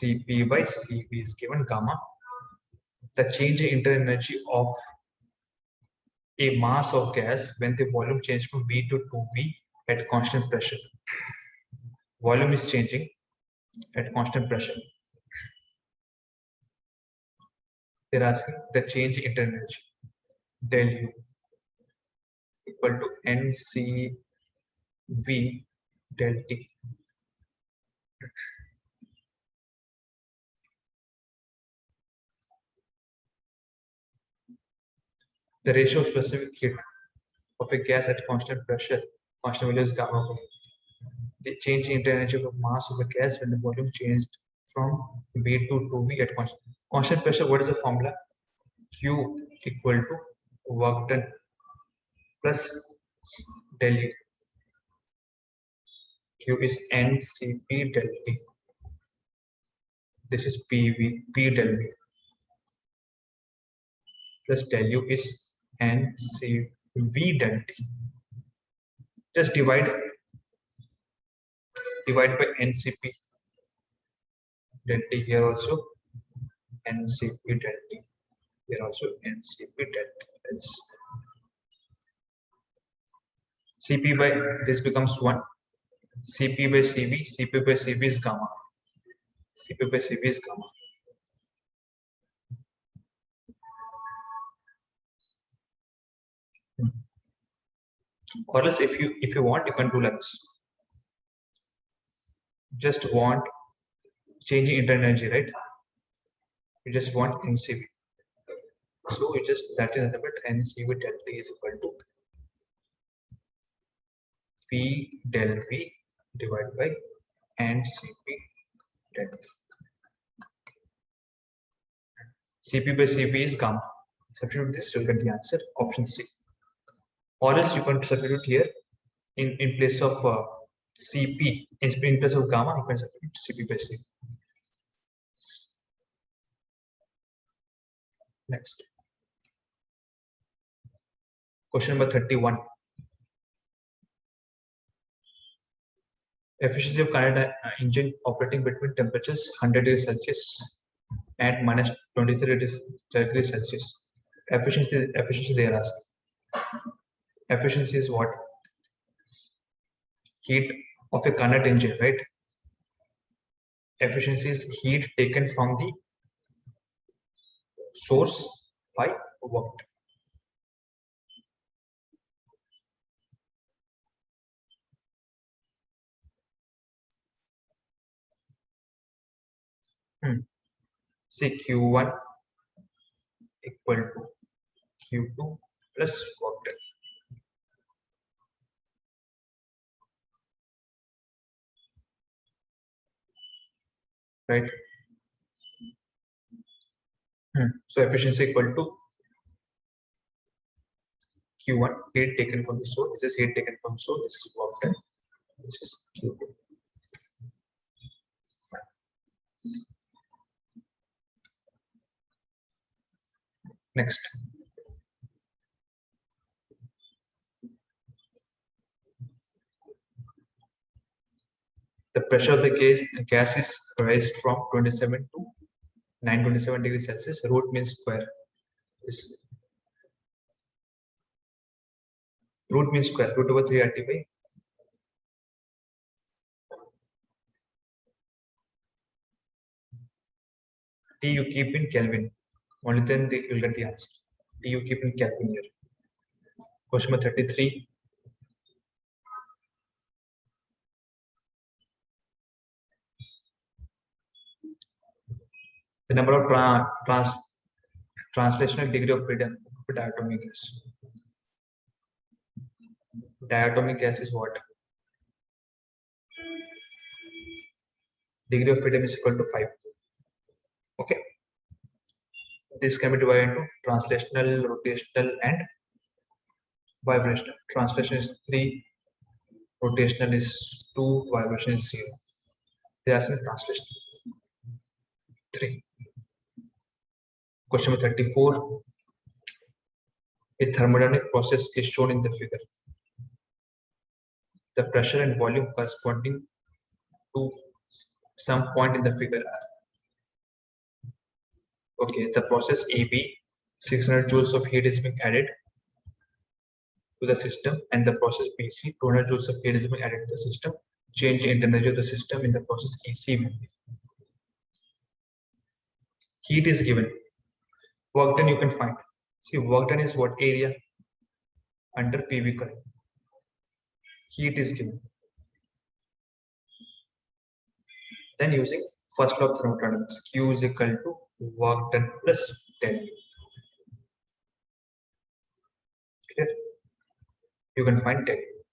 Cp by Cv is given gamma. The change in internal energy of a mass of gas when the volume changes from V to 2V at constant pressure. Volume is changing at constant pressure. They're asking the change in internal energy. Del U equal to NCV del T. The ratio of specific heat of a gas at constant pressure, constant value is gamma. The change in internal energy of the mass of a gas when the volume changed from V to 2V at constant pressure. What is the formula? Q equal to work done plus del U. Q is NCP del T. This is PV, P del V. Plus del U is NCV del T. Just divide by NCP del T here also. NCP del T. Here also NCP del T. Cp by this becomes 1. Cp by Cv. Cp by Cv is gamma. Cp by Cv is gamma. Or else if you want, you can do like this. Just want changing internal energy, right? You just want NCV. So you just, that is nothing but NCV del T is equal to P del V divided by NCP del T. Cp by Cv is gamma. Substitute this, you'll get the answer, option C. Or else you can substitute here in place of Cp, in place of gamma, you can substitute Cp by Cv. Next. Question number 31. Efficiency of Carnot engine operating between temperatures 100 degrees Celsius and minus 23 degrees Celsius. Efficiency they are asking. Efficiency is what? Heat of a Carnot engine, right? Efficiency is heat taken from the source by work. Say Q1 equal to Q2 plus work done. Right? So efficiency equal to Q1, heat taken from the source. This is heat taken from source. This is work done. This is Q2. Next. The pressure of the gas is raised from 27 to 927 degrees Celsius. Root means square. This root means square. Root over 3 RT by T you keep in Kelvin. Only then you'll get the answer. T you keep in Kelvin here. Question number 33. The number of translational degree of freedom for diatomic gas. Diatomic gas is what? Degree of freedom is equal to 5. Okay. This can be divided into translational, rotational, and vibrational. Translation is 3, rotational is 2, vibration is 0. They are some translation. 3. Question number 34. A thermodynamic process is shown in the figure. The pressure and volume corresponding to some point in the figure are. Okay, the process AB, 600 joules of heat is being added to the system, and the process BC, 200 joules of heat is being added to the system. Change in energy of the system in the process EC will be. Heat is given. Work done you can find. See, work done is what? Area under PV current. Heat is given. Then using first law of thermodynamics, Q is equal to work done plus del U. Clear? You can find del U.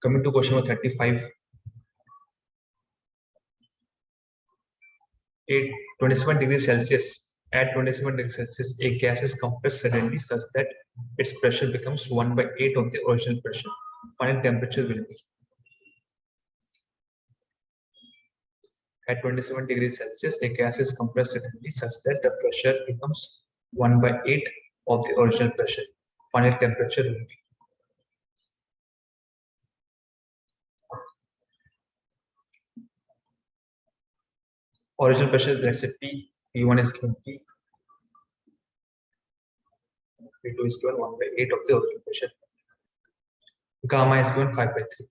Coming to question number 35. At 27 degrees Celsius, a gas is compressed suddenly such that its pressure becomes 1/8 of the original pressure. Final temperature will be. At 27 degrees Celsius, a gas is compressed suddenly such that the pressure becomes 1/8 of the original pressure. Final temperature will be. Original pressure, let's say P. P1 is given P. P2 is given 1/8 of the original pressure. Gamma is given 5/3.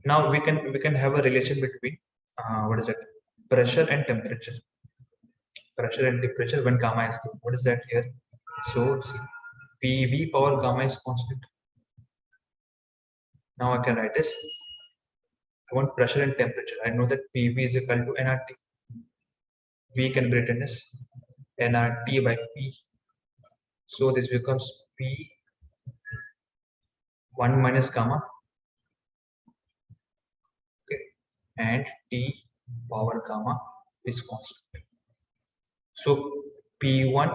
Now we can have a relation between what is it, pressure and temperature. Pressure and temperature when gamma is given. What is that here? So see, PV power gamma is constant. Now I can write this. I want pressure and temperature. I know that PV is equal to nRT. V can be written as nRT by P. So this becomes P 1 minus gamma, okay, and T power gamma is constant. So P1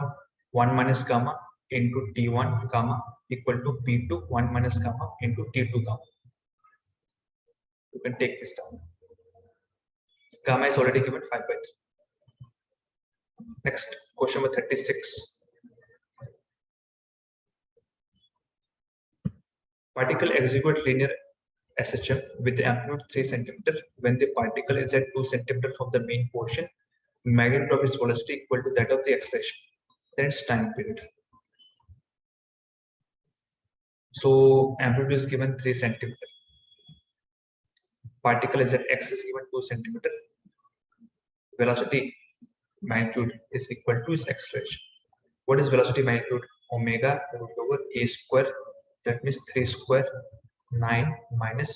1 minus gamma into T1 gamma equal to P2 1 minus gamma into T2 gamma. You can take this down. Gamma is already given 5 by 3. Next, question number 36. Particle execute linear SHM with the amplitude 3 cm when the particle is at 2 cm from the main portion, magnitude of its velocity equal to that of the acceleration. Then its time period. So amplitude is given 3 cm. Particle is at x is given 2 cm. Velocity magnitude is equal to its acceleration. What is velocity magnitude? Omega root over a square. That means 3 square 9 minus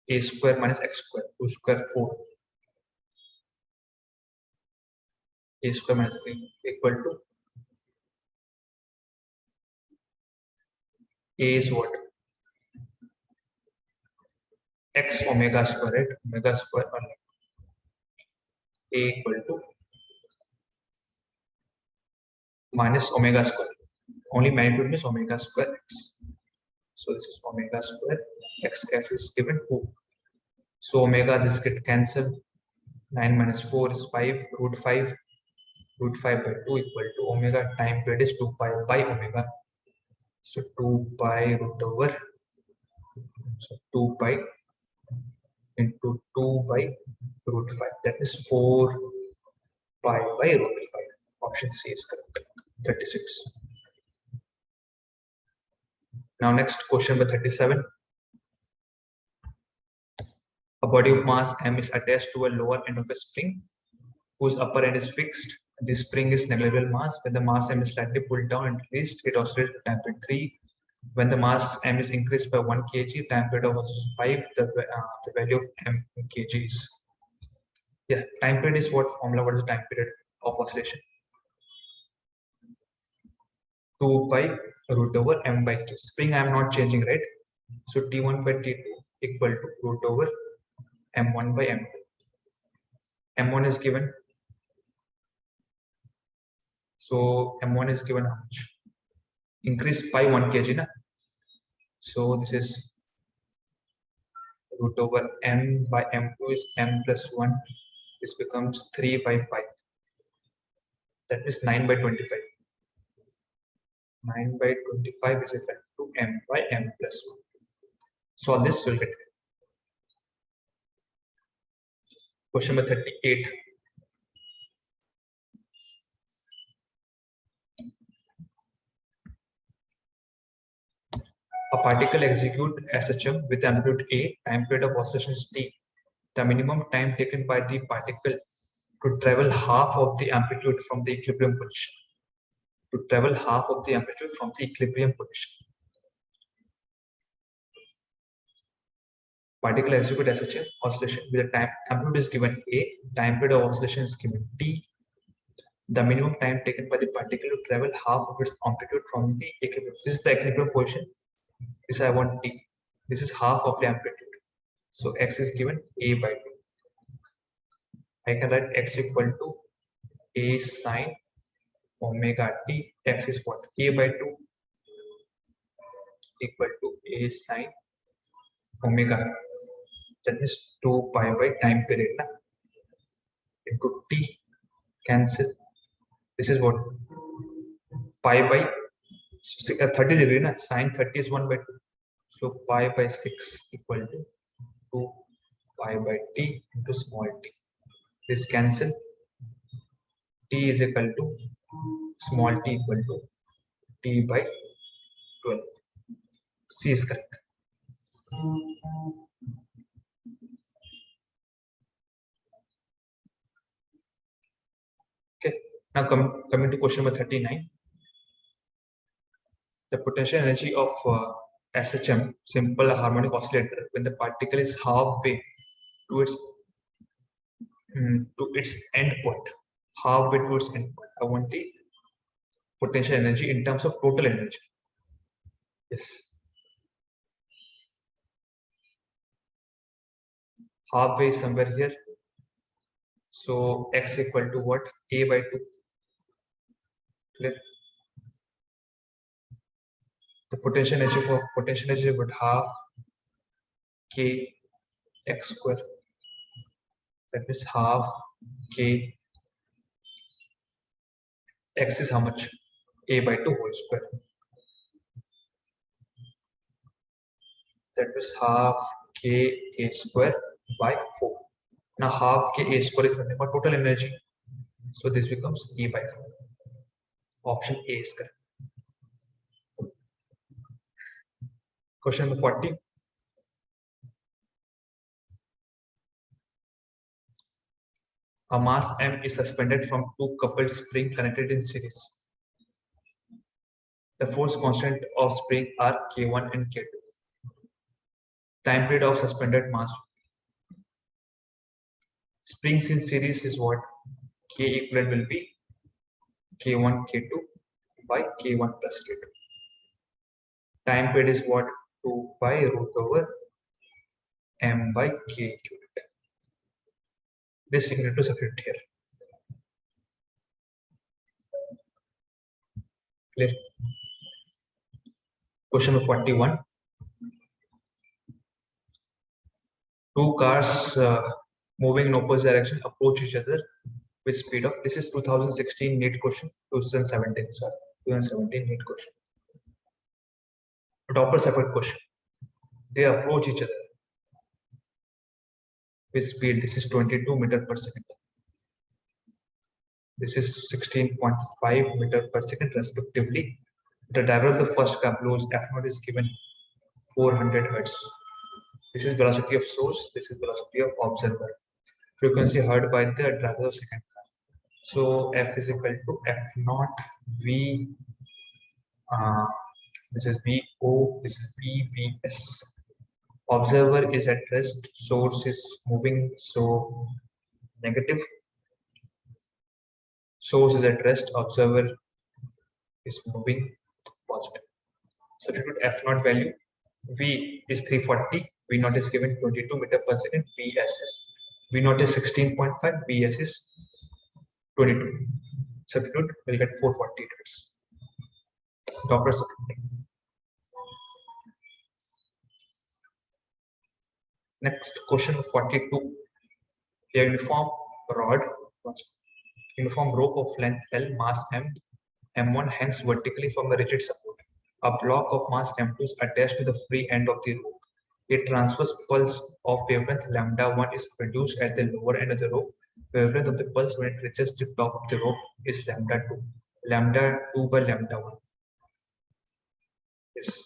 a square minus x square, 2 square 4. A square minus 3 equal to a is what? X omega square, right? Omega square or a equal to minus omega square. Only magnitude is omega square x. So this is omega square x is given 2. So omega this get cancelled. 9 minus 4 is 5 root 5. Root 5 by 2 equal to omega. Time period is 2 pi by omega. So 2 pi root over. So 2 pi into 2 by root 5. That is 4 pi by root 5. Option C is correct. 36. Now next question number 37. A body of mass m is attached to a lower end of a spring whose upper end is fixed. The spring is negligible mass. When the mass m is slightly pulled down and released, it oscillates at time period 3. When the mass m is increased by 1 kg, time period of oscillation 5, the value of m in kg is. Yeah, time period is what formula? What is the time period of oscillation? 2 pi root over m by k. Spring I am not changing, right? So T1 by T2 equal to root over m1 by m2. M1 is given. So M1 is given how much? Increase by 1 kg. Na? So this is root over m by m2 is m plus 1. This becomes 3 by 5. That is 9 by 25. 9 by 25 is equal to m by m plus 1. So this will get. Question number 38. A particle execute SHM with amplitude A, time period of oscillation is t. The minimum time taken by the particle to travel half of the amplitude from the equilibrium position. To travel half of the amplitude from the equilibrium position. Particle execute SHM oscillation with a time amplitude is given A, time period of oscillation is given t. The minimum time taken by the particle to travel half of its amplitude from the equilibrium. This is the equilibrium position. This I want t. This is half of the amplitude. So x is given a by 2. I can write x equal to a sine omega t. X is what? A by 2 equal to a sine omega. That is 2 pi by time period na? Into t. Cancel. This is what? Pi by 30 degree na? Sine 30 is 1 by 2. So pi by 6 equal to 2 pi by t into small t. This cancel. T is equal to small t equal to t by 12. C is correct. Now coming to question number 39. The potential energy of SHM, simple harmonic oscillator, when the particle is halfway to its end point, halfway to its end point. I want the potential energy in terms of total energy. Yes. Halfway is somewhere here. So x equal to what? A by 2. Clear? The potential energy would half k x square. That is half k x is how much? A by 2 whole square. That is half k a square by 4. Now half k a square is nothing but total energy. So this becomes E by 4. Option A is correct. Question number 40. A mass M is suspended from two coupled springs connected in series. The force constant of spring are K1 and K2. Time period of suspended mass. Springs in series is what? K equivalent will be K1 K2 by K1 plus K2. Time period is what? 2 by root over M by K equivalent. This you need to substitute here. Clear? Question number 41. Two cars moving in opposite direction approach each other with speed of, this is 2016 NEET question, 2017 NEET question. But opposite separate question. They approach each other with speed. This is 22 meter per second. This is 16.5 meter per second respectively. The driver of the first car blows F0 is given 400 hertz. This is velocity of source. This is velocity of observer. Frequency heard by the driver of second car. So F is equal to F0 V. This is VO. This is VVS. Observer is at rest. Source is moving. So negative. Source is at rest. Observer is moving. Positive. Substitute F0 value. V is 340. V0 is given 22 meter per second. Vs is V0 is 16.5. Vs is 22. Substitute, we'll get 440 hertz. Doppler substitute. Next question 42. A uniform rod, uniform rope of length L, mass M, M1 hangs vertically from a rigid support. A block of mass M2 is attached to the free end of the rope. A transverse pulse of wavelength lambda 1 is produced at the lower end of the rope. Wavelength of the pulse when it reaches the top of the rope is lambda 2. Lambda 2 by lambda 1. Yes.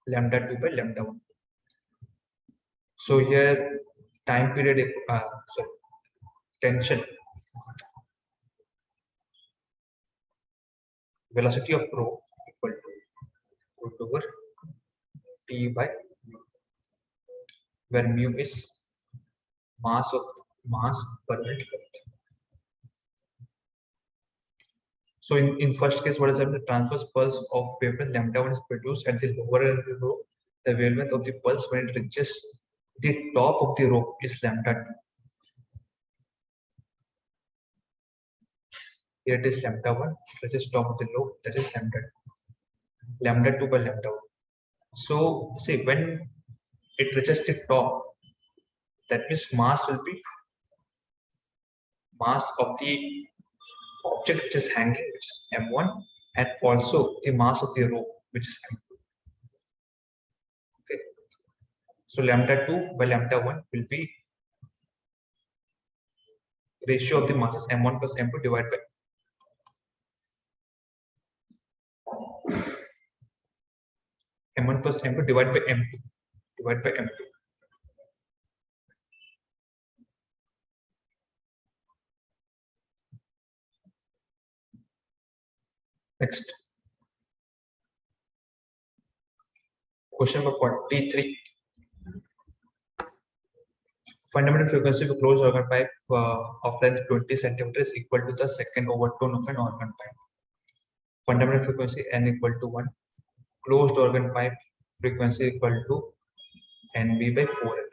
Lambda 2 by lambda 1. So here time period, tension, velocity of rope equal to root over T by mu, where mu is mass per unit length. So in first case, what is happening? The transverse pulse of wavelength lambda 1 is produced at the lower end of the rope. The wavelength of the pulse when it reaches the top of the rope is lambda 2. Here it is lambda 1, which is top of the rope, that is lambda 2. Lambda 2 by lambda 1. So see, when it reaches the top, that means mass will be mass of the object which is hanging, which is M1, and also the mass of the rope, which is M2. Okay. So lambda 2 by lambda 1 will be ratio of the masses M1 plus M2 divided by M1 plus M2 divided by M2. Next. Question number 43. Fundamental frequency of a closed organ pipe of length 20 centimeters is equal to the second overtone of an organ pipe. Fundamental frequency n equal to 1. Closed organ pipe frequency equal to NB by 4L.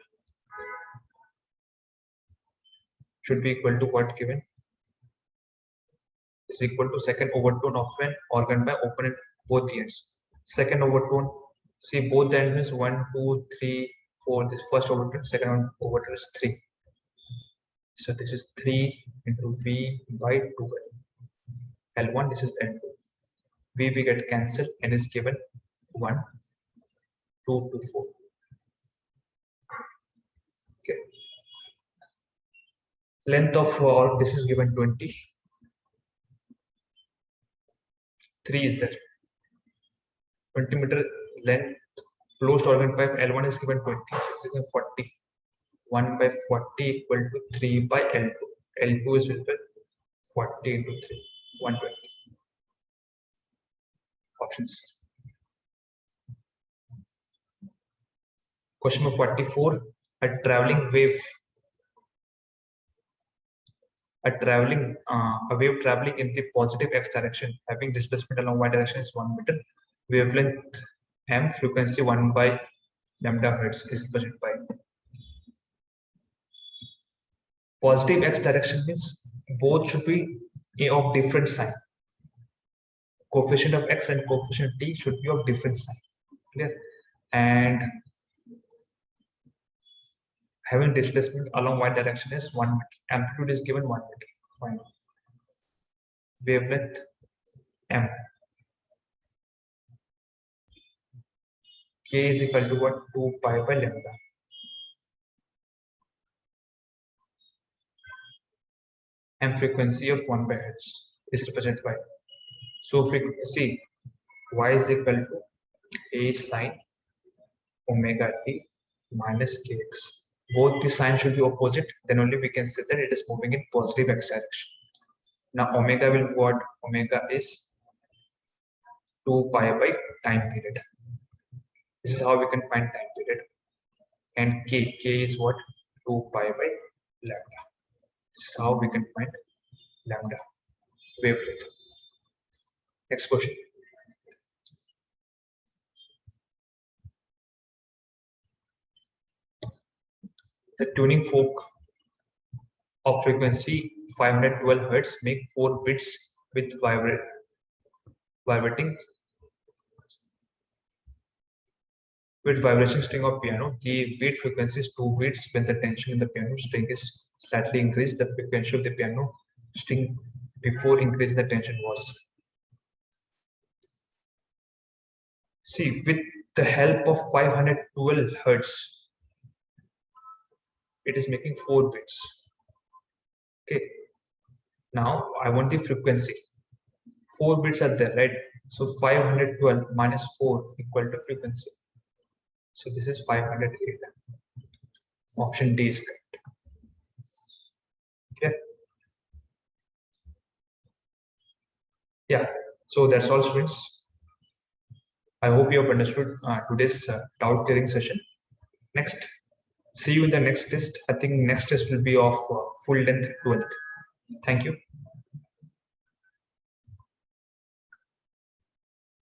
Should be equal to what given? Is equal to second overtone of an organ pipe open at both the ends. Second overtone, see both the ends means 1, 2, 3, 4. This first overtone, second overtone is 3. So this is 3 into V by 2L. L1, this is L2. V we get cancelled and is given 1, 2 to 4. Okay. Length of this is given 20. 3 is there. 20 meter length closed organ pipe L1 is given 20. So it's given 40. 1 by 40 equal to 3 by L2. L2 is equal to 40 into 3, 120. Options. Question number 44. A traveling wave. A wave traveling in the positive x direction, having displacement along y direction is 1 meter. Wavelength m, frequency 1 by lambda hertz is represented by. Positive x direction means both should be of different sign. Coefficient of x and coefficient t should be of different sign. Clear? And having displacement along y direction is 1 meter. Amplitude is given 1 meter. Fine. Wavelength m. K is equal to what? 2 pi by lambda. And frequency of 1 by hertz is represented by. So frequency y is equal to a sine omega t minus kx. Both the signs should be opposite, then only we can say that it is moving in positive x direction. Now omega will what? Omega is 2 pi by time period. This is how we can find time period. And k is what? 2 pi by lambda. This is how we can find lambda wavelength. Next question. The tuning fork of frequency 512 Hz make 4 bits with vibrating string of piano. The beat frequency is 2 beats. When the tension in the piano string is slightly increased, the frequency of the piano string before increasing the tension was. See, with the help of 512 Hz, it is making 4 bits. Okay. Now I want the frequency. 4 bits are there, right? So 512 minus 4 equal to frequency. So this is 508. Option D is correct. Okay. Yeah. So that's all, students. I hope you have understood today's doubt clearing session. Next. See you in the next test. I think next test will be of full length 12th. Thank you.